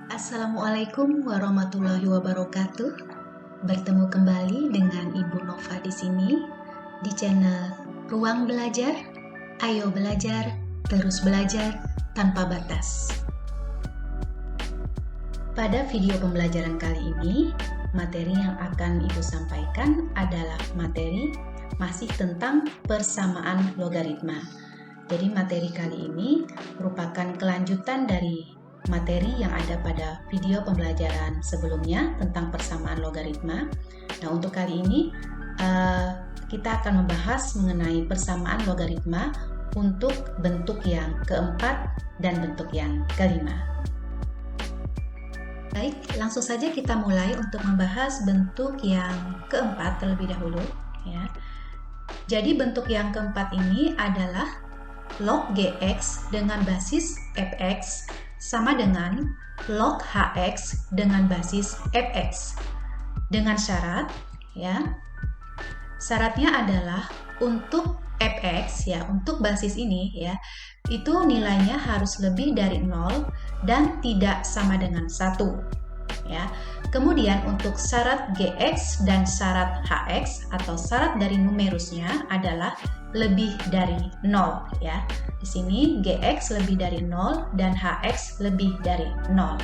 Assalamualaikum warahmatullahi wabarakatuh. Bertemu kembali dengan Ibu Nova di sini di channel Ruang Belajar. Ayo belajar, terus belajar tanpa batas. Pada video pembelajaran kali ini, materi yang akan Ibu sampaikan adalah materi masih tentang persamaan logaritma. Jadi materi kali ini merupakan kelanjutan dari materi yang ada pada video pembelajaran sebelumnya tentang persamaan logaritma. Nah, untuk kali ini kita akan membahas mengenai persamaan logaritma untuk bentuk yang keempat dan bentuk yang kelima. Baik, langsung saja kita mulai untuk membahas bentuk yang keempat terlebih dahulu, ya. Jadi bentuk yang keempat ini adalah log Gx dengan basis Fx sama dengan log Hx dengan basis Fx. Dengan syarat, ya. Syaratnya adalah untuk Fx, ya, untuk basis ini, ya, itu nilainya harus lebih dari 0 dan tidak sama dengan 1, ya. Kemudian untuk syarat Gx dan syarat Hx atau syarat dari numerusnya adalah lebih dari 0, ya. Di sini Gx lebih dari 0 dan Hx lebih dari 0.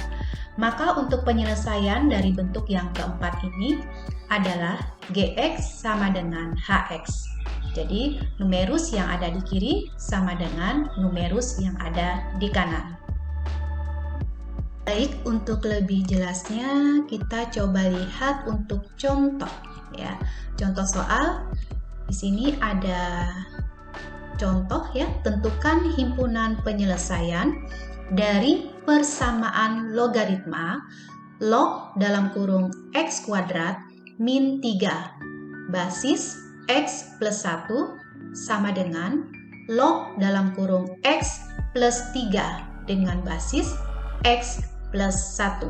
Maka untuk penyelesaian dari bentuk yang keempat ini adalah Gx sama dengan Hx. Jadi numerus yang ada di kiri sama dengan numerus yang ada di kanan. Baik, untuk lebih jelasnya kita coba lihat untuk contoh, ya. Contoh soal. Di sini ada contoh, ya, tentukan himpunan penyelesaian dari persamaan logaritma log dalam kurung x kuadrat min 3 basis x plus 1 sama dengan log dalam kurung x plus 3 dengan basis x plus 1.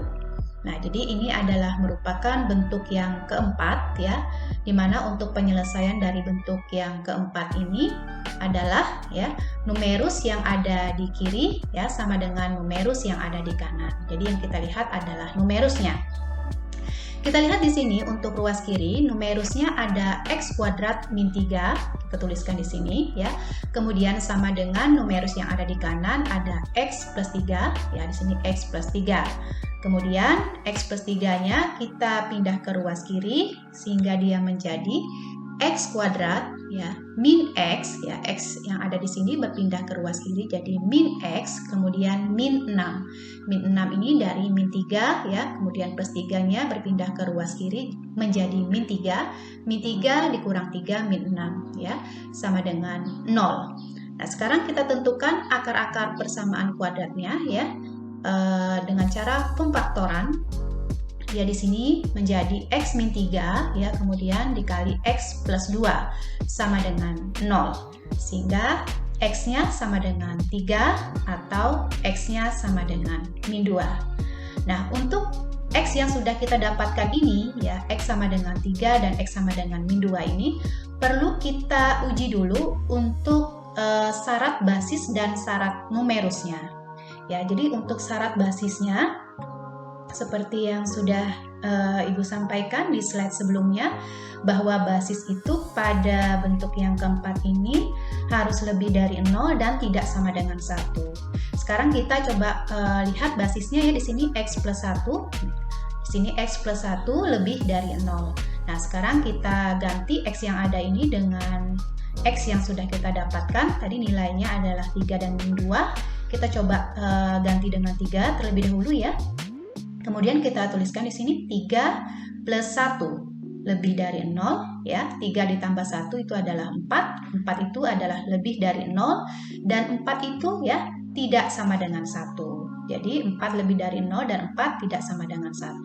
Nah, jadi ini adalah merupakan bentuk yang keempat, ya, dimana untuk penyelesaian dari bentuk yang keempat ini adalah, ya, numerus yang ada di kiri, ya, sama dengan numerus yang ada di kanan. Jadi yang kita lihat adalah numerusnya. Kita lihat di sini untuk ruas kiri, numerusnya ada x kuadrat min 3, kita tuliskan di sini, ya. Kemudian sama dengan numerus yang ada di kanan ada x plus 3, ya, di sini x plus 3. Kemudian x plus 3-nya kita pindah ke ruas kiri sehingga dia menjadi x kuadrat, ya, min x, ya, x yang ada di sini berpindah ke ruas kiri jadi min x, kemudian min 6. Min 6 ini dari min 3, ya, kemudian plus 3-nya berpindah ke ruas kiri menjadi min 3. Min 3 dikurang 3 min 6, ya, sama dengan 0. Nah, sekarang kita tentukan akar-akar persamaan kuadratnya, ya, dengan cara pemfaktoran. Ya, di sini menjadi x min 3, ya, kemudian dikali x plus 2 sama dengan 0. Sehingga x-nya sama dengan 3 atau x-nya sama dengan min 2. Nah, untuk x yang sudah kita dapatkan ini, ya, x sama dengan 3 dan x sama dengan min 2 ini perlu kita uji dulu untuk syarat basis dan syarat numerusnya. Ya, jadi untuk syarat basisnya seperti yang sudah Ibu sampaikan di slide sebelumnya, bahwa basis itu pada bentuk yang keempat ini harus lebih dari 0 dan tidak sama dengan 1. Sekarang kita coba lihat basisnya, ya, di sini x plus 1. Di sini x plus 1 lebih dari 0. Nah, sekarang kita ganti x yang ada ini dengan x yang sudah kita dapatkan. Tadi nilainya adalah 3 dan min 2. Kita coba ganti dengan 3 terlebih dahulu, ya. Kemudian kita tuliskan di sini 3 plus 1 lebih dari 0, ya. 3 ditambah 1 itu adalah 4. 4 itu adalah lebih dari 0 dan 4 itu, ya, tidak sama dengan 1. Jadi 4 lebih dari 0 dan 4 tidak sama dengan 1.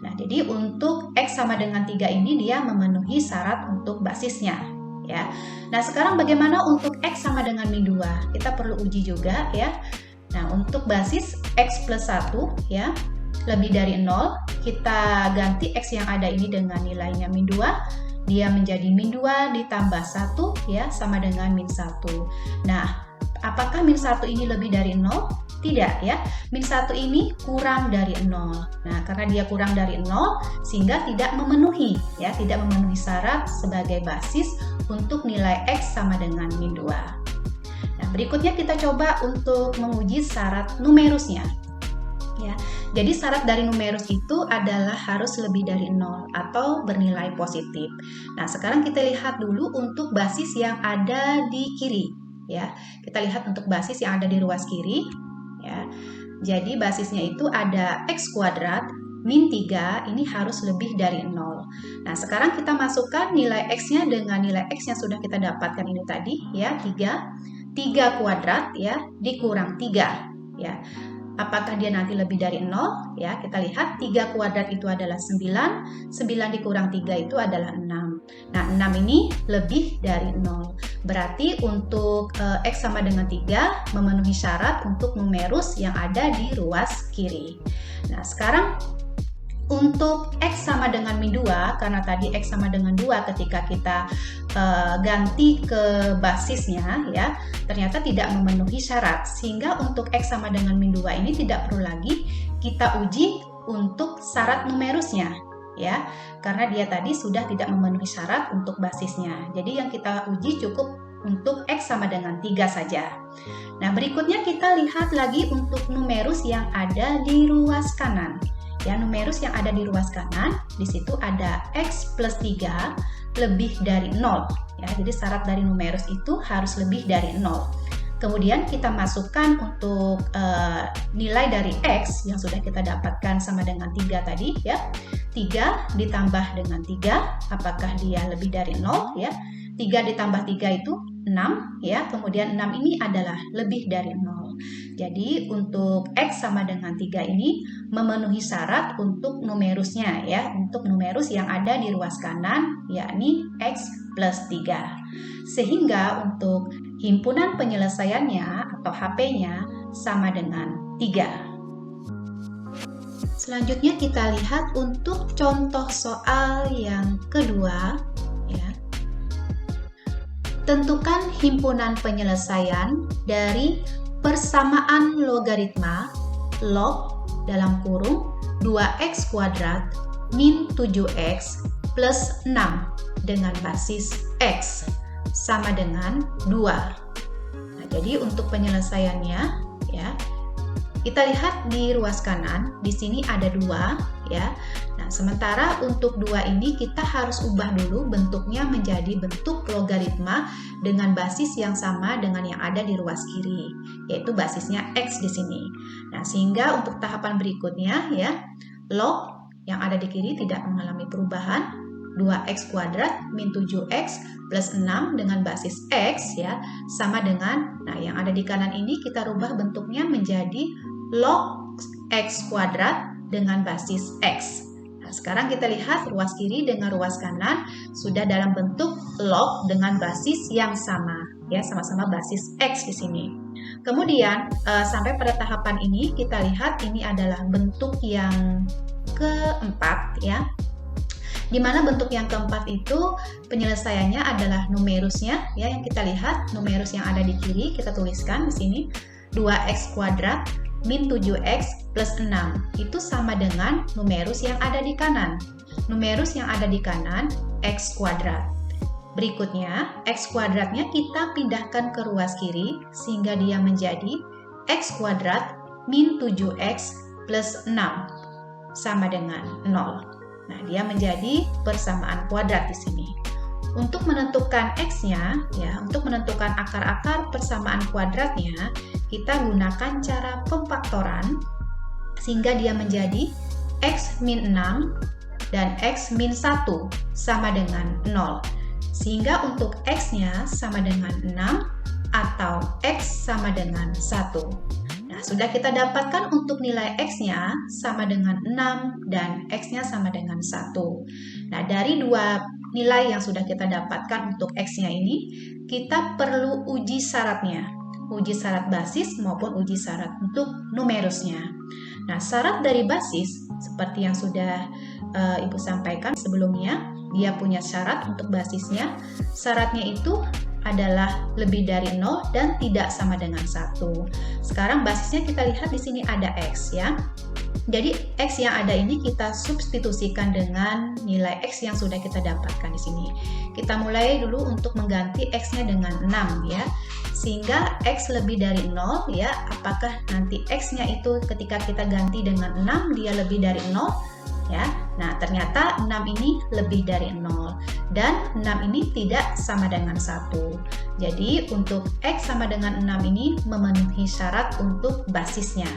Nah, jadi untuk x sama dengan 3 ini dia memenuhi syarat untuk basisnya, ya. Nah, sekarang bagaimana untuk x sama dengan min 2? Kita perlu uji juga, ya. Nah, untuk basis x plus 1, ya, lebih dari 0, kita ganti x yang ada ini dengan nilainya min 2, dia menjadi min 2 ditambah 1, ya, sama dengan min 1. Nah, apakah min 1 ini lebih dari 0? Tidak ya, min 1 ini kurang dari 0. Nah, karena dia kurang dari 0 sehingga tidak memenuhi ya, tidak memenuhi syarat sebagai basis untuk nilai X sama dengan min 2. Nah, berikutnya kita coba untuk menguji syarat numerusnya. Ya, jadi syarat dari numerus itu adalah harus lebih dari 0 atau bernilai positif. Nah, sekarang kita lihat dulu untuk basis yang ada di kiri. Ya, kita lihat untuk basis yang ada di ruas kiri. Ya, jadi basisnya itu ada X kuadrat min 3 ini harus lebih dari 0. Nah, sekarang kita masukkan nilai X-nya dengan nilai X yang sudah kita dapatkan ini tadi ya, 3 kuadrat ya dikurang 3 ya. Apakah dia nanti lebih dari 0? Ya, kita lihat 3 kuadrat itu adalah 9, 9 dikurang 3 itu adalah 6. Nah, 6 ini lebih dari 0. Berarti untuk X sama dengan 3 memenuhi syarat untuk numerus yang ada di ruas kiri. Nah, sekarang untuk X sama dengan min 2, karena tadi X sama dengan 2 ketika kita ganti ke basisnya ya, ternyata tidak memenuhi syarat. Sehingga untuk X sama dengan min 2 ini tidak perlu lagi kita uji untuk syarat numerusnya ya, karena dia tadi sudah tidak memenuhi syarat untuk basisnya. Jadi yang kita uji cukup untuk X sama dengan 3 saja. Nah, berikutnya kita lihat lagi untuk numerus yang ada di ruas kanan. Ya, numerus yang ada di ruas kanan, di situ ada X plus 3 lebih dari 0. Ya, jadi syarat dari numerus itu harus lebih dari 0. Kemudian kita masukkan untuk nilai dari X yang sudah kita dapatkan sama dengan 3 tadi ya. 3 ditambah dengan 3, apakah dia lebih dari 0 ya. 3 ditambah 3 itu 6 ya, kemudian 6 ini adalah lebih dari 0. Jadi untuk X sama dengan 3 ini memenuhi syarat untuk numerusnya ya, untuk numerus yang ada di ruas kanan yakni X plus 3. Sehingga untuk himpunan penyelesaiannya atau HP-nya sama dengan 3. Selanjutnya kita lihat untuk contoh soal yang kedua ya. Tentukan himpunan penyelesaian dari persamaan logaritma log dalam kurung 2x kuadrat min 7x plus 6 dengan basis x sama dengan 2. Nah, jadi untuk penyelesaiannya ya, kita lihat di ruas kanan, di sini ada 2 ya. Nah, sementara untuk 2 ini kita harus ubah dulu bentuknya menjadi bentuk logaritma dengan basis yang sama dengan yang ada di ruas kiri, yaitu basisnya x di sini. Nah, sehingga untuk tahapan berikutnya ya, log yang ada di kiri tidak mengalami perubahan, 2x kuadrat min 7x plus 6 dengan basis x ya, sama dengan, nah yang ada di kanan ini kita rubah bentuknya menjadi log x kuadrat dengan basis x. Nah, sekarang kita lihat ruas kiri dengan ruas kanan sudah dalam bentuk log dengan basis yang sama ya, sama-sama basis x di sini. Kemudian sampai pada tahapan ini kita lihat ini adalah bentuk yang keempat ya. Di mana bentuk yang keempat itu penyelesaiannya adalah numerusnya ya, yang kita lihat numerus yang ada di kiri kita tuliskan di sini 2x kuadrat min 7x plus 6 itu sama dengan numerus yang ada di kanan. Numerus yang ada di kanan x kuadrat. Berikutnya x kuadratnya kita pindahkan ke ruas kiri sehingga dia menjadi x kuadrat min 7x plus 6 sama dengan 0. Nah, dia menjadi persamaan kuadrat di sini. Untuk menentukan x-nya, ya, untuk menentukan akar-akar persamaan kuadratnya, kita gunakan cara pemfaktoran sehingga dia menjadi x min 6 dan x min 1 sama dengan 0. Sehingga untuk x-nya sama dengan 6 atau x sama dengan 1. Nah, sudah kita dapatkan untuk nilai x-nya sama dengan 6 dan x-nya sama dengan 1. Nah, dari dua nilai yang sudah kita dapatkan untuk x-nya ini, kita perlu uji syaratnya. Uji syarat basis maupun uji syarat untuk numerusnya. Nah, syarat dari basis, seperti yang sudah Ibu sampaikan sebelumnya, dia punya syarat untuk basisnya. Syaratnya itu adalah lebih dari 0 dan tidak sama dengan 1. Sekarang basisnya kita lihat di sini ada X ya. Jadi X yang ada ini kita substitusikan dengan nilai X yang sudah kita dapatkan di sini. Kita mulai dulu untuk mengganti X-nya dengan 6 ya. Sehingga X lebih dari 0 ya, apakah nanti X-nya itu ketika kita ganti dengan 6 dia lebih dari 0 ya. Nah, ternyata 6 ini lebih dari 0 dan 6 ini tidak sama dengan 1. Jadi untuk X sama dengan 6 ini memenuhi syarat untuk basisnya.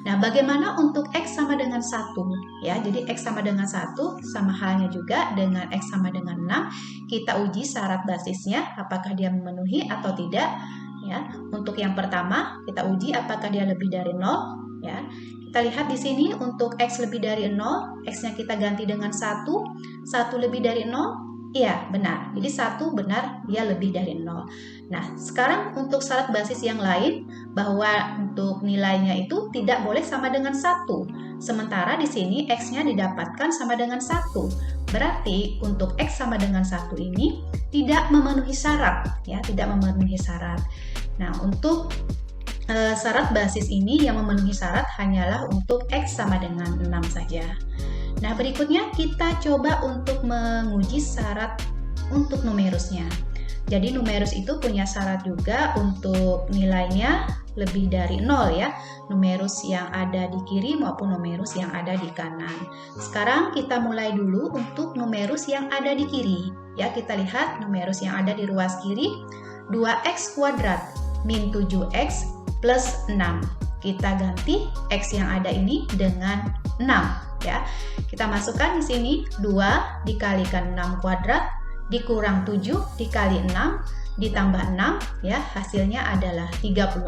Nah, bagaimana untuk X sama dengan 1? Ya, jadi X sama dengan 1 sama halnya juga dengan X sama dengan 6. Kita uji syarat basisnya, apakah dia memenuhi atau tidak. Ya, untuk yang pertama, kita uji apakah dia lebih dari 0. Ya, kita lihat di sini untuk X lebih dari 0, X-nya kita ganti dengan 1. 1 lebih dari 0. Iya, benar. Jadi 1 benar, dia lebih dari 0. Nah, sekarang untuk syarat basis yang lain, bahwa untuk nilainya itu tidak boleh sama dengan 1. Sementara di sini X-nya didapatkan sama dengan 1. Berarti untuk X sama dengan 1 ini tidak memenuhi syarat. Ya, tidak memenuhi syarat. Nah, untuk syarat basis ini yang memenuhi syarat hanyalah untuk X sama dengan 6 saja. Nah, berikutnya kita coba untuk menguji syarat untuk numerusnya. Jadi numerus itu punya syarat juga untuk nilainya lebih dari 0 ya. Numerus yang ada di kiri maupun numerus yang ada di kanan. Sekarang kita mulai dulu untuk numerus yang ada di kiri. Ya, kita lihat numerus yang ada di ruas kiri 2x kuadrat min 7x plus 6. Kita ganti X yang ada ini dengan 6 ya. Kita masukkan di sini 2 dikalikan 6 kuadrat dikurang 7 dikali 6 ditambah 6 ya, hasilnya adalah 36.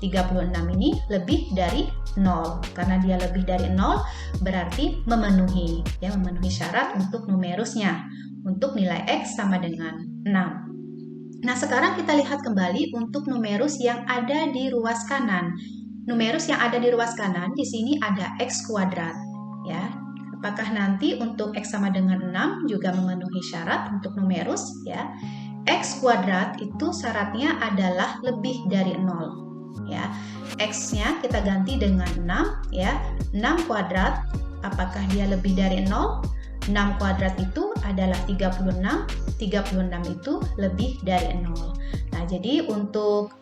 36 ini lebih dari 0. Karena dia lebih dari 0 berarti memenuhi ya, memenuhi syarat untuk numerusnya. Untuk nilai X sama dengan 6. Nah, sekarang kita lihat kembali untuk numerus yang ada di ruas kanan. Numerus yang ada di ruas kanan di sini ada X kuadrat ya. Apakah nanti untuk X sama dengan 6 juga memenuhi syarat untuk numerus ya. X kuadrat itu syaratnya adalah lebih dari 0 ya. X-nya kita ganti dengan 6 ya. 6 kuadrat apakah dia lebih dari 0? 6 kuadrat itu adalah 36, 36 itu lebih dari 0. Nah, jadi untuk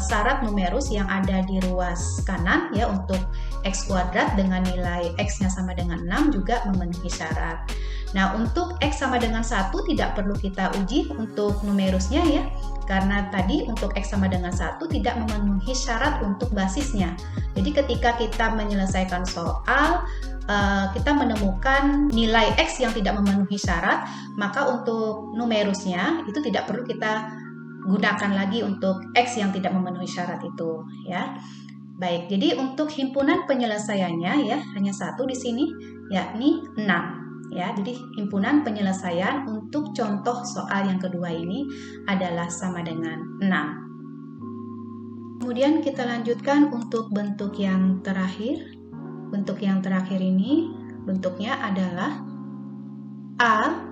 syarat numerus yang ada di ruas kanan ya, untuk X kuadrat dengan nilai X-nya sama dengan 6 juga memenuhi syarat. Nah, untuk X sama dengan 1 tidak perlu kita uji untuk numerusnya ya, karena tadi untuk X sama dengan 1 tidak memenuhi syarat untuk basisnya. Jadi ketika kita menyelesaikan soal, kita menemukan nilai X yang tidak memenuhi syarat, maka untuk numerusnya itu tidak perlu kita gunakan lagi untuk X yang tidak memenuhi syarat itu ya. Baik, jadi untuk himpunan penyelesaiannya ya hanya satu di sini, yakni 6 ya. Jadi himpunan penyelesaian untuk contoh soal yang kedua ini adalah sama dengan 6. Kemudian kita lanjutkan untuk bentuk yang terakhir. Bentuk yang terakhir ini bentuknya adalah A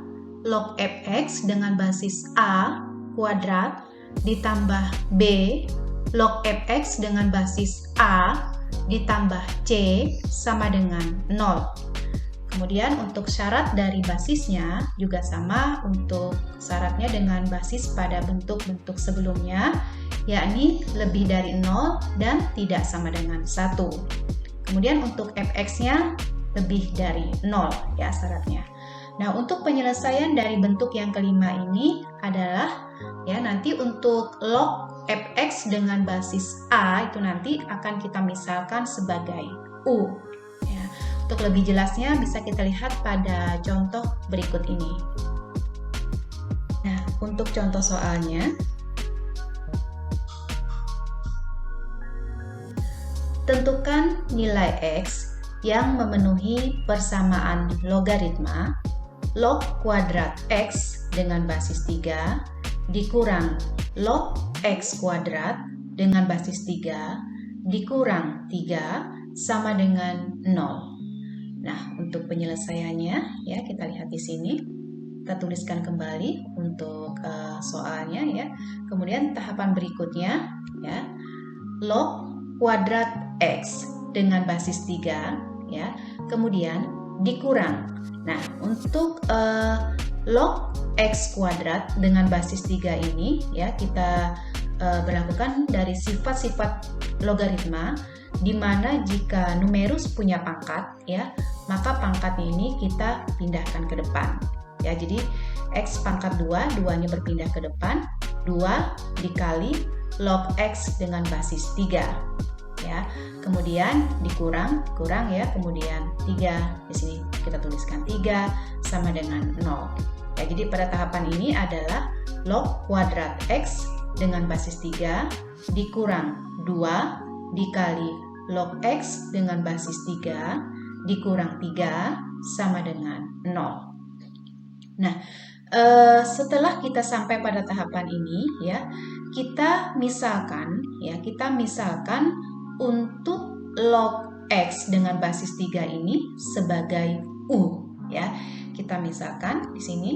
log fx dengan basis A kuadrat ditambah B log fx dengan basis A ditambah C sama dengan 0. Kemudian untuk syarat dari basisnya juga sama untuk syaratnya dengan basis pada bentuk-bentuk sebelumnya, yakni lebih dari 0 dan tidak sama dengan 1. Kemudian untuk fx-nya lebih dari 0 ya syaratnya. Nah, untuk penyelesaian dari bentuk yang kelima ini adalah ya nanti untuk log fx dengan basis A itu nanti akan kita misalkan sebagai U. Ya. Untuk lebih jelasnya bisa kita lihat pada contoh berikut ini. Nah, untuk contoh soalnya, tentukan nilai X yang memenuhi persamaan logaritma log kuadrat X dengan basis 3 dikurang log X kuadrat dengan basis 3 dikurang 3 sama dengan 0. Nah, untuk penyelesaiannya ya kita lihat di sini. kita tuliskan kembali untuk soalnya ya. Kemudian tahapan berikutnya ya, log kuadrat X dengan basis 3 ya, kemudian dikurang. Nah, untuk log X kuadrat dengan basis 3 ini ya, kita berlakukan dari sifat-sifat logaritma, di mana jika numerus punya pangkat ya, maka pangkatnya ini kita pindahkan ke depan ya. Jadi X pangkat 2, 2-nya berpindah ke depan, 2 dikali log X dengan basis 3 ya, kemudian dikurang ya, kemudian 3 di sini kita tuliskan 3 sama dengan 0 ya. Jadi pada tahapan ini adalah log kuadrat X dengan basis 3 dikurang 2 dikali log X dengan basis 3 dikurang 3 sama dengan 0. Nah, setelah kita sampai pada tahapan ini ya, kita misalkan untuk log X dengan basis 3 ini sebagai U ya. Kita misalkan di sini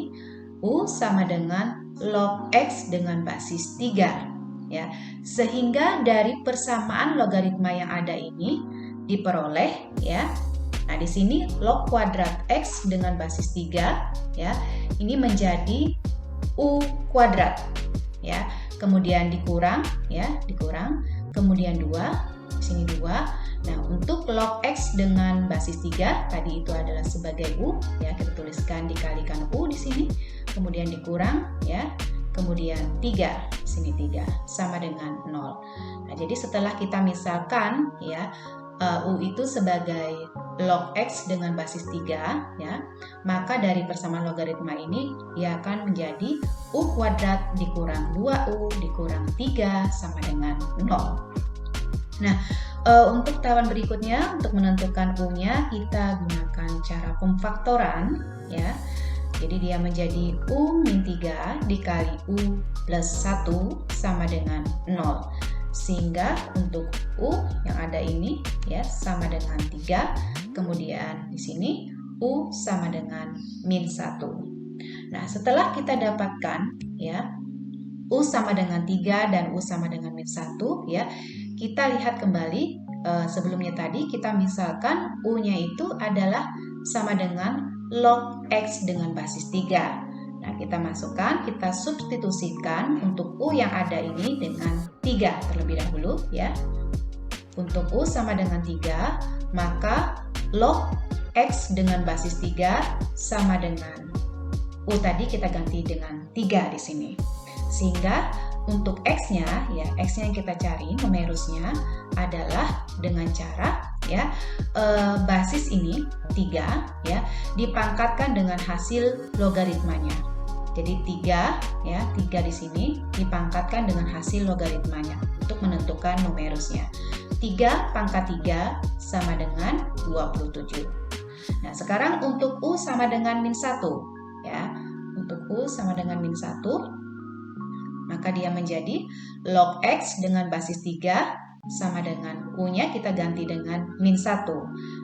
U sama dengan log X dengan basis 3 ya. Sehingga dari persamaan logaritma yang ada ini diperoleh ya. Nah, di sini log kuadrat X dengan basis 3 ya, ini menjadi U kuadrat ya. Kemudian dikurang ya, kemudian 2, di sini 2. Nah, untuk log X dengan basis 3 tadi itu adalah sebagai U ya, kita tuliskan dikalikan U di sini, kemudian dikurang ya, kemudian 3, di sini 3 sama dengan 0. Nah, jadi setelah kita misalkan ya U itu sebagai log X dengan basis 3 ya, maka dari persamaan logaritma ini ia akan menjadi U kuadrat dikurang 2U dikurang 3 sama dengan 0. Nah, untuk tahapan berikutnya, untuk menentukan U-nya kita gunakan cara pemfaktoran ya. Jadi dia menjadi U-3 dikali U plus 1 sama dengan 0. Sehingga untuk U yang ada ini ya sama dengan 3. Kemudian di sini U sama dengan min 1. Nah, setelah kita dapatkan ya U sama dengan 3 dan U sama dengan min 1 ya, kita lihat kembali sebelumnya tadi kita misalkan U-nya itu adalah sama dengan log X dengan basis 3. Nah, kita masukkan, kita substitusikan untuk U yang ada ini dengan 3 terlebih dahulu ya. Untuk U sama dengan 3, maka log X dengan basis 3 sama dengan U tadi kita ganti dengan 3 di sini. Sehingga untuk X-nya ya, X-nya yang kita cari numerusnya adalah dengan cara ya basis ini 3 ya dipangkatkan dengan hasil logaritmanya. Jadi 3 ya, 3 di sini dipangkatkan dengan hasil logaritmanya untuk menentukan numerusnya. 3 pangkat 3 sama dengan 27. Nah, sekarang untuk U sama dengan min 1 ya. Untuk U sama dengan min 1, maka dia menjadi log X dengan basis 3 sama dengan U-nya kita ganti dengan min 1.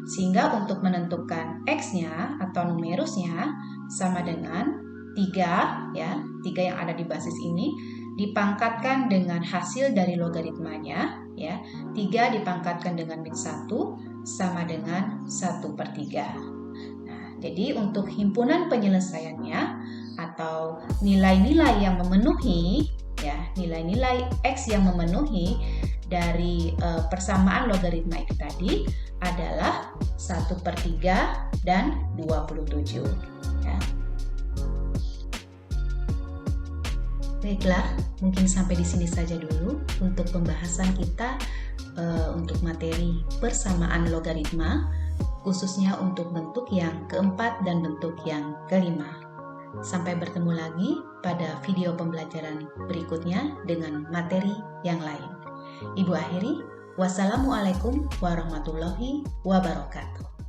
Sehingga untuk menentukan X-nya atau numerusnya sama dengan 3 ya, 3 yang ada di basis ini dipangkatkan dengan hasil dari logaritmanya ya. 3 dipangkatkan dengan min 1 sama dengan 1/3. Nah, jadi untuk himpunan penyelesaiannya atau nilai-nilai yang memenuhi ya, nilai-nilai X yang memenuhi dari persamaan logaritma itu tadi adalah 1/3 dan 27 ya. Baiklah, mungkin sampai di sini saja dulu untuk pembahasan kita untuk materi persamaan logaritma, khususnya untuk bentuk yang keempat dan bentuk yang kelima. Sampai bertemu lagi pada video pembelajaran berikutnya dengan materi yang lain. Ibu akhiri, wassalamualaikum warahmatullahi wabarakatuh.